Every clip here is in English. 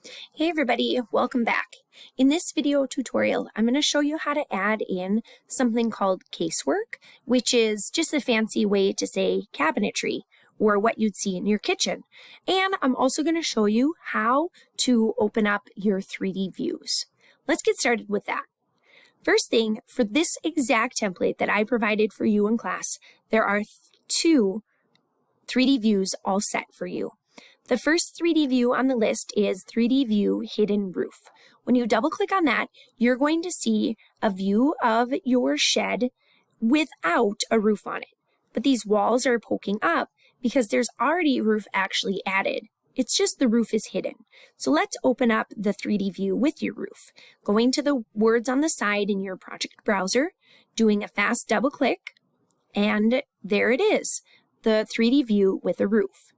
Hey everybody, welcome back. In this video tutorial, I'm going to show you how to add in something called casework, which is just a fancy way to say cabinetry, or what you'd see in your kitchen. And I'm also going to show you how to open up your 3D views. Let's get started with that. First thing, for this exact template that I provided for you in class, there are two 3D views all set for you. The first 3D view on the list is 3D view hidden roof. When you double click on that, you're going to see a view of your shed without a roof on it. But these walls are poking up because there's already a roof actually added. It's just the roof is hidden. So let's open up the 3D view with your roof. Going to the words on the side in your project browser, doing a fast double click, and there it is, the 3D view with a roof.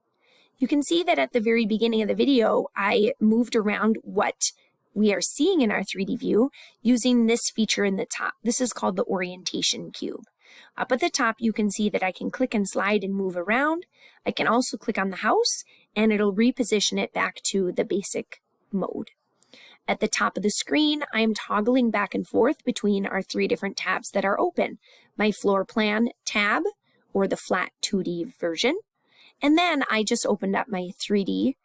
You can see that at the very beginning of the video, I moved around what we are seeing in our 3D view using this feature in the top. This is called the orientation cube. Up at the top, you can see that I can click and slide and move around. I can also click on the house and it'll reposition it back to the basic mode. At the top of the screen, I am toggling back and forth between our three different tabs that are open. My floor plan tab, or the flat 2D version. And then I just opened up my 3D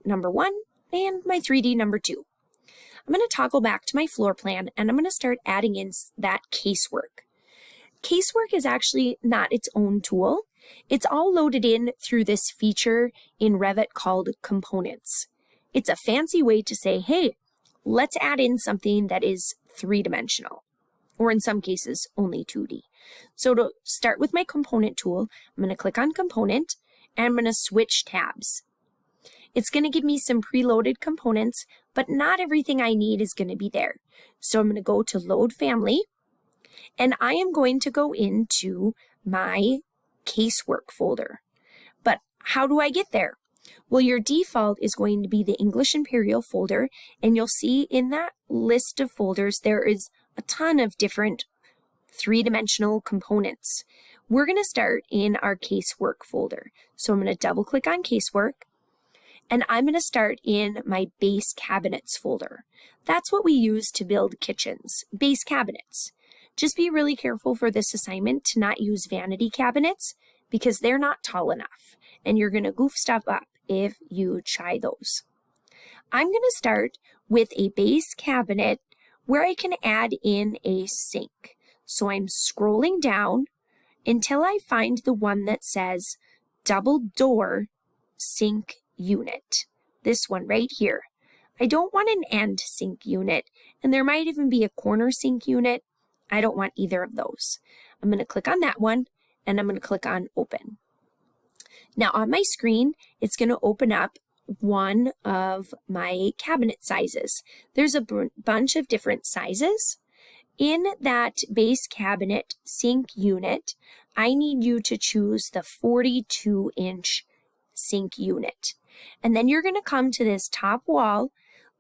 number 1 and my 3D number 2. I'm going to toggle back to my floor plan and I'm going to start adding in that casework. Casework is actually not its own tool. It's all loaded in through this feature in Revit called components. It's a fancy way to say, hey, let's add in something that is three-dimensional, or in some cases only 2D. So to start with my component tool, I'm going to click on component and I'm going to switch tabs. It's going to give me some preloaded components, but not everything I need is going to be there. So I'm going to go to load family and I am going to go into my casework folder. But how do I get there? Well, your default is going to be the English Imperial folder, and you'll see in that list of folders there is a ton of different three-dimensional components. We're going to start in our casework folder. So I'm going to double click on casework and I'm going to start in my base cabinets folder. That's what we use to build kitchens, base cabinets. Just be really careful for this assignment to not use vanity cabinets because they're not tall enough and you're going to goof stuff up if you try those. I'm going to start with a base cabinet where I can add in a sink. So I'm scrolling down until I find the one that says double door sink unit. This one right here. I don't want an end sink unit, and there might even be a corner sink unit. I don't want either of those. I'm going to click on that one and I'm going to click on open. Now on my screen, it's going to open up one of my cabinet sizes. There's a bunch of different sizes. In that base cabinet sink unit, I need you to choose the 42-inch sink unit. And then you're going to come to this top wall,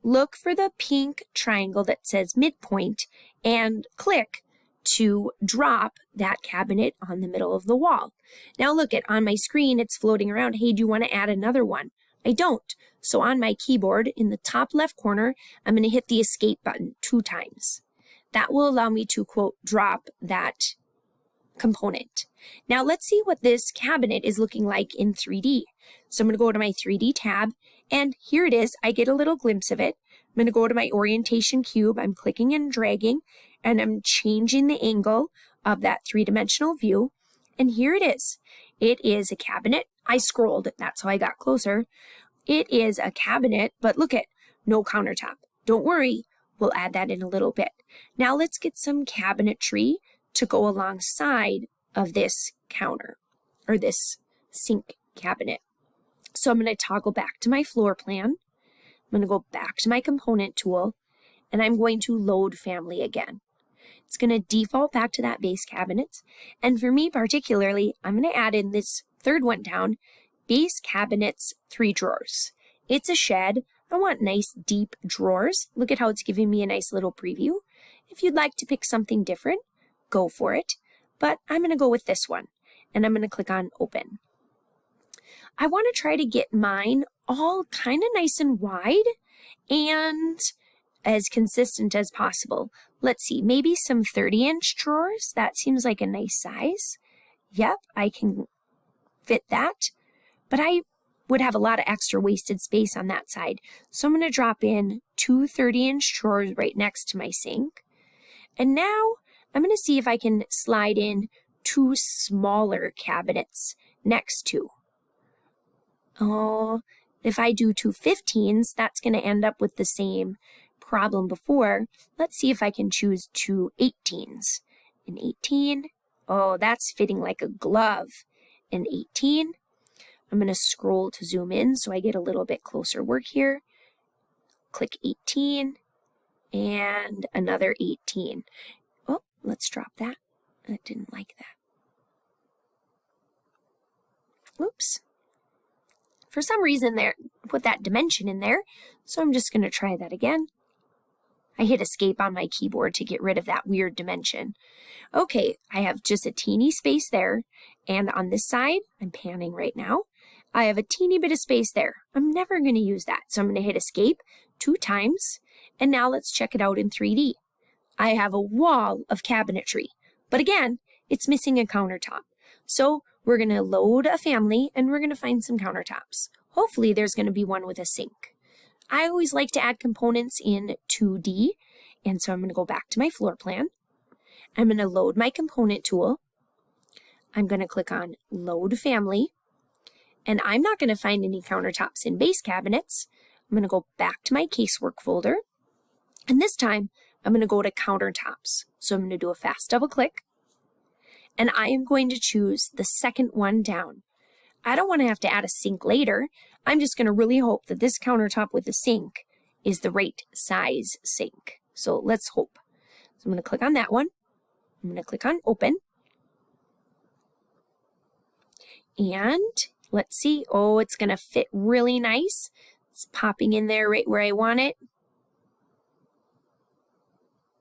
look for the pink triangle that says midpoint, and click to drop that cabinet on the middle of the wall. Now look on my screen, it's floating around. Hey, do you want to add another one? I don't. So on my keyboard in the top left corner, I'm going to hit the escape button 2 times. That will allow me to, quote, drop that component. Now let's see what this cabinet is looking like in 3D. So I'm going to go to my 3D tab, and here it is. I get a little glimpse of it. I'm going to go to my orientation cube. I'm clicking and dragging, and I'm changing the angle of that three-dimensional view. And here it is. It is a cabinet. I scrolled. That's how I got closer. It is a cabinet, but look at no countertop. Don't worry. We'll add that in a little bit. Now let's get some cabinetry to go alongside of this counter or this sink cabinet. So I'm going to toggle back to my floor plan. I'm going to go back to my component tool and I'm going to load family again. It's going to default back to that base cabinet. And for me particularly, I'm going to add in this third one down, base cabinets 3 drawers. It's a shed. I want nice deep drawers. Look at how it's giving me a nice little preview. If you'd like to pick something different, go for it. But I'm going to go with this one and I'm going to click on open. I want to try to get mine all kind of nice and wide and as consistent as possible. Let's see, maybe some 30-inch drawers. That seems like a nice size. Yep, I can fit that, but I would have a lot of extra wasted space on that side. So I'm going to drop in two 30-inch drawers right next to my sink. And now I'm going to see if I can slide in two smaller cabinets next to. Oh, if I do two 15s, that's going to end up with the same problem before. Let's see if I can choose two 18s. An 18, oh, that's fitting like a glove. An 18, I'm going to scroll to zoom in so I get a little bit closer work here. Click 18 and another 18. Oh, let's drop that. I didn't like that. Oops. For some reason there, put that dimension in there, so I'm just going to try that again. I hit escape on my keyboard to get rid of that weird dimension. Okay, I have just a teeny space there, and on this side, I'm panning right now, I have a teeny bit of space there. I'm never going to use that, so I'm going to hit escape 2 times, and now let's check it out in 3D. I have a wall of cabinetry, but again, it's missing a countertop. So we're going to load a family, and we're going to find some countertops. Hopefully there's going to be one with a sink. I always like to add components in 2D, and so I'm going to go back to my floor plan. I'm going to load my component tool. I'm going to click on Load Family, and I'm not going to find any countertops in base cabinets. I'm going to go back to my casework folder, and this time I'm going to go to countertops. So I'm going to do a fast double click, and I am going to choose the second one down. I don't want to have to add a sink later. I'm just going to really hope that this countertop with the sink is the right size sink. So let's hope. So I'm going to click on that one. I'm going to click on Open. And let's see. Oh, it's going to fit really nice. It's popping in there right where I want it.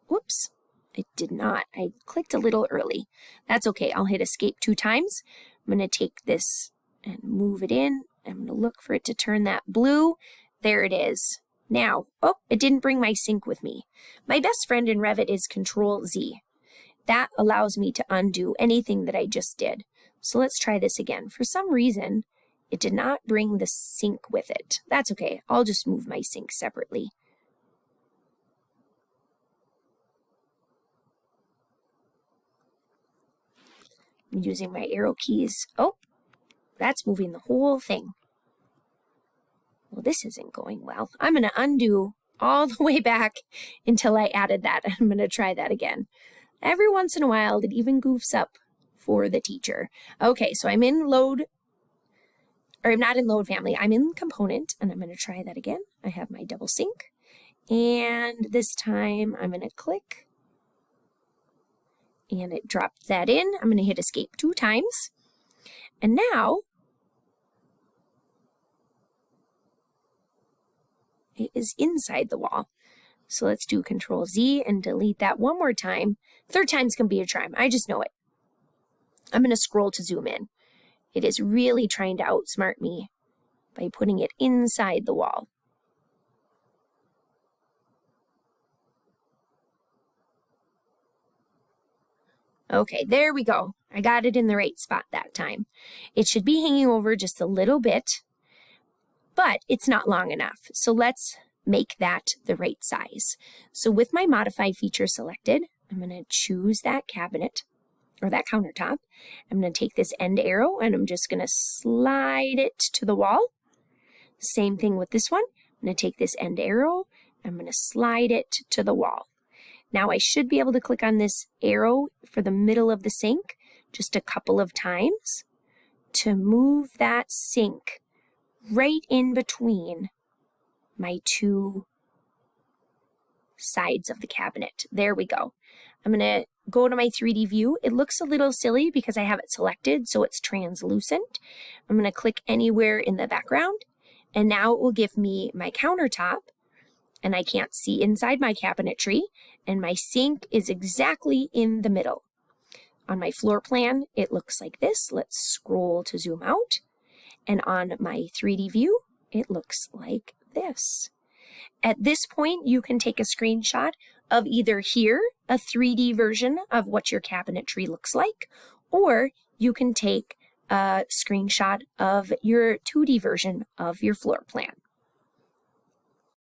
Whoops. It did not. I clicked a little early. That's okay. I'll hit escape 2 times. I'm going to take this and move it in. I'm going to look for it to turn that blue. There it is. Now, oh, it didn't bring my sink with me. My best friend in Revit is Control-Z. That allows me to undo anything that I just did. So let's try this again. For some reason, it did not bring the sink with it. That's okay. I'll just move my sink separately. I'm using my arrow keys. Oh, that's moving the whole thing. Well, this isn't going well. I'm going to undo all the way back until I added that. I'm going to try that again. Every once in a while, it even goofs up for the teacher. Okay, so I'm in load, or I'm not in load family. I'm in component, and I'm going to try that again. I have my double sink, and this time I'm going to click, and it dropped that in. I'm going to hit escape 2 times, and now it is inside the wall. So let's do Control-Z and delete that one more time. 3rd time's going to be a charm. I just know it. I'm going to scroll to zoom in. It is really trying to outsmart me by putting it inside the wall. Okay, there we go. I got it in the right spot that time. It should be hanging over just a little bit, but it's not long enough. So let's make that the right size. So with my modify feature selected, I'm going to choose that cabinet or that countertop. I'm going to take this end arrow and I'm just going to slide it to the wall. Same thing with this one. I'm going to take this end arrow. I'm going to slide it to the wall. Now I should be able to click on this arrow for the middle of the sink just a couple of times to move that sink right in between my 2 sides of the cabinet. There we go. I'm going to go to my 3D view. It looks a little silly because I have it selected, so it's translucent. I'm going to click anywhere in the background, and now it will give me my countertop, and I can't see inside my cabinetry, and my sink is exactly in the middle. On my floor plan, it looks like this. Let's scroll to zoom out. And on my 3D view, it looks like this. At this point, you can take a screenshot of either here, a 3D version of what your cabinetry looks like, or you can take a screenshot of your 2D version of your floor plan.